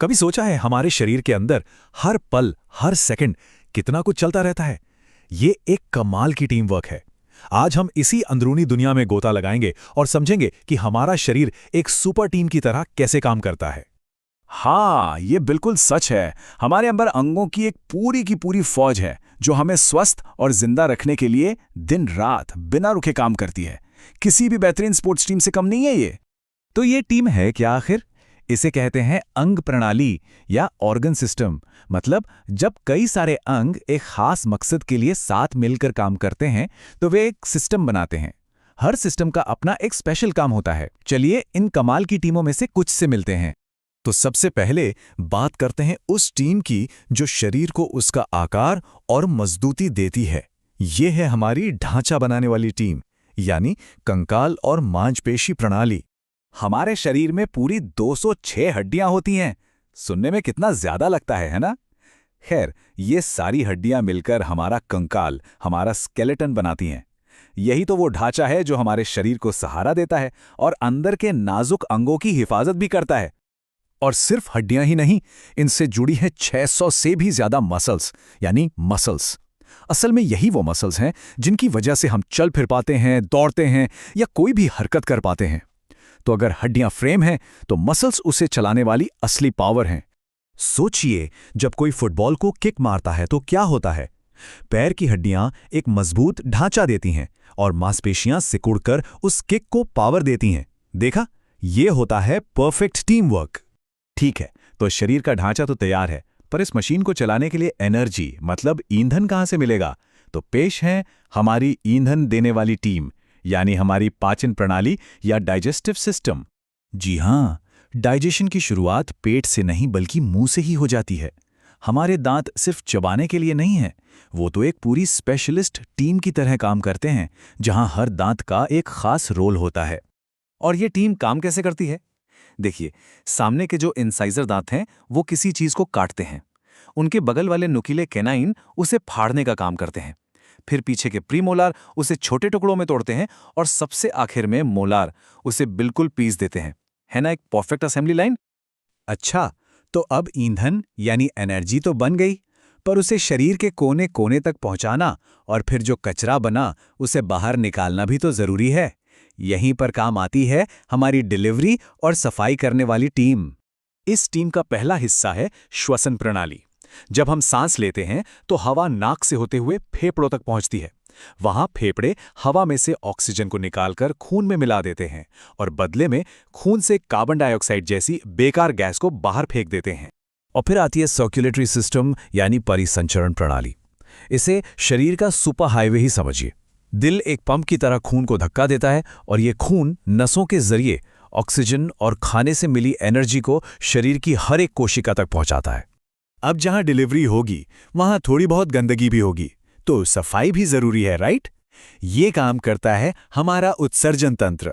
कभी सोचा है हमारे शरीर के अंदर हर पल, हर सेकंड कितना कुछ चलता रहता है? ये एक कमाल की टीम वर्क है। आज हम इसी अंदरूनी दुनिया में गोता लगाएंगे और समझेंगे कि हमारा शरीर एक सुपर टीम की तरह कैसे काम करता है। हाँ, ये बिल्कुल सच है। हमारे अंदर अंगों की एक पूरी की पूरी फौज है जो हमें स्वस्थ और जिंदा रखने के लिए दिन रात बिना रुके काम करती है। किसी भी बेहतरीन स्पोर्ट्स टीम से कम नहीं है ये। तो ये टीम है क्या आखिर? इसे कहते हैं अंग प्रणाली या ऑर्गन सिस्टम। मतलब जब कई सारे अंग एक खास मकसद के लिए साथ मिलकर काम करते हैं तो वे एक सिस्टम बनाते हैं। हर सिस्टम का अपना एक स्पेशल काम होता है। चलिए इन कमाल की टीमों में से कुछ से मिलते हैं। तो सबसे पहले बात करते हैं उस टीम की जो शरीर को उसका आकार और मजबूती देती है। ये है हमारी ढांचा बनाने वाली टीम, यानी कंकाल और मांसपेशी प्रणाली। हमारे शरीर में पूरी 206 हड्डियां होती हैं। सुनने में कितना ज्यादा लगता है ना? खैर, ये सारी हड्डियां मिलकर हमारा कंकाल, हमारा स्केलेटन बनाती हैं। यही तो वो ढांचा है जो हमारे शरीर को सहारा देता है और अंदर के नाजुक अंगों की हिफाजत भी करता है। और सिर्फ हड्डियां ही नहीं, इनसे जुड़ी है 600 से भी ज्यादा मसल्स, यानी मसल्स। असल में यही वो मसल्स हैं जिनकी वजह से हम चल फिर पाते हैं, दौड़ते हैं या कोई भी हरकत कर पाते हैं। तो अगर हड्डियां फ्रेम हैं तो मसल्स उसे चलाने वाली असली पावर हैं। सोचिए, जब कोई फुटबॉल को किक मारता है तो क्या होता है? पैर की हड्डियां एक मजबूत ढांचा देती हैं और मांसपेशियां सिकुड़कर उस किक को पावर देती हैं। देखा, ये होता है परफेक्ट टीम वर्क। ठीक है, तो शरीर का ढांचा तो तैयार है, पर इस मशीन को चलाने के लिए एनर्जी मतलब ईंधन कहां से मिलेगा? तो पेश है हमारी ईंधन देने वाली टीम, यानी हमारी पाचन प्रणाली या डाइजेस्टिव सिस्टम। जी हां, डाइजेशन की शुरुआत पेट से नहीं बल्कि मुंह से ही हो जाती है। हमारे दांत सिर्फ चबाने के लिए नहीं हैं, वो तो एक पूरी स्पेशलिस्ट टीम की तरह काम करते हैं, जहां हर दांत का एक खास रोल होता है। और ये टीम काम कैसे करती है? देखिए, सामने के जो इंसाइजर दांत हैं वो किसी चीज को काटते हैं। उनके बगल वाले नुकीले कैनाइन उसे फाड़ने का काम करते हैं। फिर पीछे के प्रीमोलार उसे छोटे टुकड़ों में तोड़ते हैं और सबसे आखिर में मोलार उसे बिल्कुल पीस देते हैं। है ना एक परफेक्ट असेंबली लाइन? अच्छा, तो अब ईंधन यानी एनर्जी तो बन गई, पर उसे शरीर के कोने कोने तक पहुंचाना और फिर जो कचरा बना उसे बाहर निकालना भी तो जरूरी है। यहीं पर काम आती है हमारी डिलीवरी और सफाई करने वाली टीम। इस टीम का पहला हिस्सा है श्वसन प्रणाली। जब हम सांस लेते हैं तो हवा नाक से होते हुए फेफड़ों तक पहुंचती है। वहां फेफड़े हवा में से ऑक्सीजन को निकालकर खून में मिला देते हैं और बदले में खून से कार्बन डाइऑक्साइड जैसी बेकार गैस को बाहर फेंक देते हैं। और फिर आती है सर्कुलेटरी सिस्टम यानी परिसंचरण प्रणाली। इसे शरीर का सुपर हाईवे ही समझिए। दिल एक पंप की तरह खून को धक्का देता है और ये खून नसों के जरिए ऑक्सीजन और खाने से मिली एनर्जी को शरीर की हर एक कोशिका तक पहुंचाता है। अब जहां डिलीवरी होगी वहां थोड़ी बहुत गंदगी भी होगी, तो सफाई भी जरूरी है, राइट? ये काम करता है हमारा उत्सर्जन तंत्र।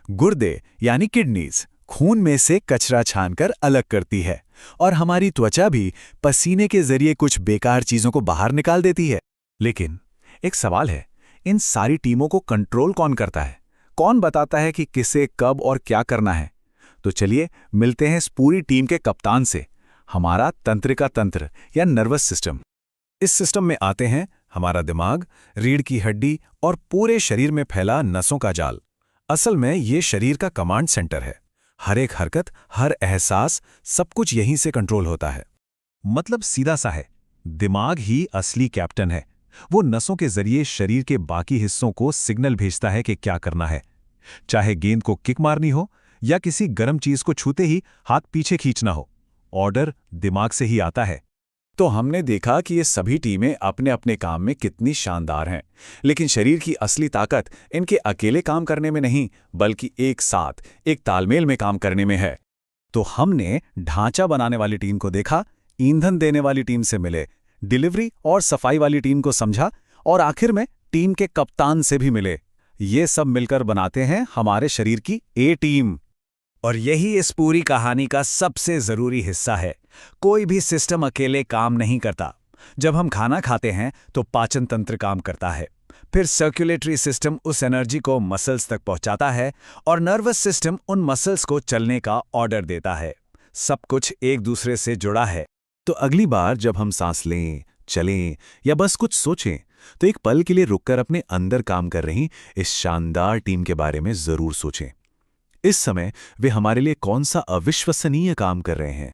गुर्दे यानी किडनीज खून में से कचरा छानकर अलग करती है और हमारी त्वचा भी पसीने के जरिए कुछ बेकार चीजों को बाहर निकाल देती है। लेकिन एक सवाल है, इन सारी टीमों को कंट्रोल कौन करता है? कौन बताता है कि किसे कब और क्या करना है? तो चलिए मिलते हैं इस पूरी टीम के कप्तान से, हमारा तंत्रिका तंत्र या नर्वस सिस्टम। इस सिस्टम में आते हैं हमारा दिमाग, रीढ़ की हड्डी और पूरे शरीर में फैला नसों का जाल। असल में ये शरीर का कमांड सेंटर है। हर एक हरकत, हर एहसास, सब कुछ यहीं से कंट्रोल होता है। मतलब सीधा सा है, दिमाग ही असली कैप्टन है। वो नसों के जरिए शरीर के बाकी हिस्सों को सिग्नल भेजता है कि क्या करना है। चाहे गेंद को किक मारनी हो या किसी गर्म चीज को छूते ही हाथ पीछे खींचना हो, ऑर्डर दिमाग से ही आता है। तो हमने देखा कि ये सभी टीमें अपने अपने काम में कितनी शानदार हैं, लेकिन शरीर की असली ताकत इनके अकेले काम करने में नहीं, बल्कि एक साथ, एक तालमेल में काम करने में है। तो हमने ढांचा बनाने वाली टीम को देखा, ईंधन देने वाली टीम से मिले, डिलीवरी और सफाई वाली टीम को समझा और आखिर में टीम के कप्तान से भी मिले। ये सब मिलकर बनाते हैं हमारे शरीर की ए टीम। और यही इस पूरी कहानी का सबसे जरूरी हिस्सा है। कोई भी सिस्टम अकेले काम नहीं करता। जब हम खाना खाते हैं तो पाचन तंत्र काम करता है, फिर सर्कुलेटरी सिस्टम उस एनर्जी को मसल्स तक पहुंचाता है और नर्वस सिस्टम उन मसल्स को चलने का ऑर्डर देता है। सब कुछ एक दूसरे से जुड़ा है। तो अगली बार जब हम सांस लें, चलें या बस कुछ सोचें, तो एक पल के लिए रुककर अपने अंदर काम कर रही इस शानदार टीम के बारे में जरूर सोचें। इस समय वे हमारे लिए कौन सा अविश्वसनीय काम कर रहे हैं।